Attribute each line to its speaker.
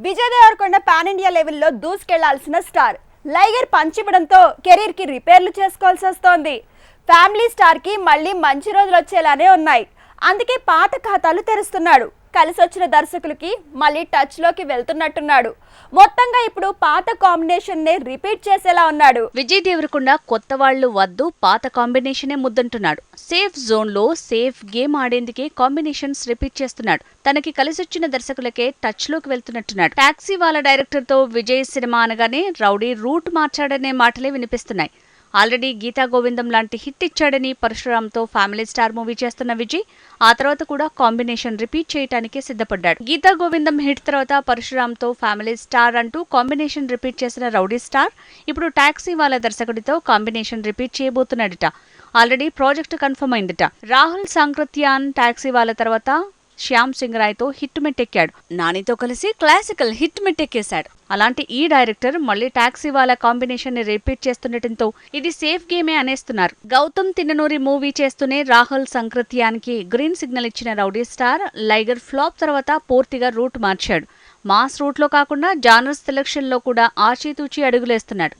Speaker 1: Vijay Devarakonda pan India లెవెల్లో దూసుకెళ్లాల్సిన star లైగర్ పంచివ్వడంతో career కి రిపేర్లు చేసుకోవాల్సి వస్తోంది. ఫ్యామిలీ స్టార్ కి మళ్ళీ మంచి రోజులు వచ్చేలానే ఉన్నాయి. అందుకే పాత ఖాతాలు తెరుస్తున్నాడు. కలిసొచ్చిన దర్శకులకి మళ్ళీ టచ్ లోకి వెళ్తున్నట్టున్నాడు. మొత్తంగా ఇప్పుడు పాత కాంబినేషన్ నే రిపీట్ చేసేలా ఉన్నాడు.
Speaker 2: విజయ్ దేవరకొండ కొత్త వాళ్లు వద్దు, పాత కాంబినేషనే ముద్దంటున్నాడు. సేఫ్ జోన్ లో సేఫ్ గేమ్ ఆడేందుకే కాంబినేషన్స్ రిపీట్ చేస్తున్నాడు. తనకి కలిసొచ్చిన దర్శకులకే టచ్ లోకి వెళ్తున్నట్టున్నాడు. టాక్సీ వాళ్ళ డైరెక్టర్ తో విజయ్ సినిమా అనగానే రౌడీ రూట్ మార్చాడనే మాటలే వినిపిస్తున్నాయి. ఆల్రెడీ గీతా గోవిందం లాంటి హిట్ ఇచ్చాడని పరశురామ్తో ఫ్యామిలీ స్టార్ మూవీ చేస్తున్న విజయ్ ఆ తర్వాత కూడా కాంబినేషన్ రిపీట్ చేయడానికి సిద్ధపడ్డాడు. గీతా గోవిందం హిట్ తర్వాత పరశురామ్తో ఫ్యామిలీ స్టార్ అంటూ కాంబినేషన్ రిపీట్ చేసిన రౌడీ స్టార్ ఇప్పుడు టాక్సీ వాళ్ళ దర్శకుడితో కాంబినేషన్ రిపీట్ చేయబోతున్నాడట. ఆల్రెడీ ప్రాజెక్ట్ కన్ఫర్మ్ అయిందట. రాహుల్ సాంక్రత్యాన్ టాక్సీ వాళ్ళ తర్వాత శ్యామ్ సింగ్ రాయ్ తో హిట్ మెట్టెక్కాడు. నానితో కలిసి క్లాసికల్ హిట్ మెట్టెక్కేశాడు. అలాంటి ఈ డైరెక్టర్ మళ్లీ టాక్సీ వాళ్ళ కాంబినేషన్ ని రిపీట్ చేస్తుండటంతో ఇది సేఫ్ గేమే అనేస్తున్నారు. గౌతమ్ తిన్ననూరి మూవీ చేస్తూనే రాహుల్ సంకృత్యానికి గ్రీన్ సిగ్నల్ ఇచ్చిన రౌడీ స్టార్ లైగర్ ఫ్లాప్ తర్వాత పూర్తిగా రూట్ మార్చాడు. మాస్ రూట్ లో కాకుండా జానర్ సెలక్షన్ లో కూడా ఆచితూచి అడుగులేస్తున్నాడు.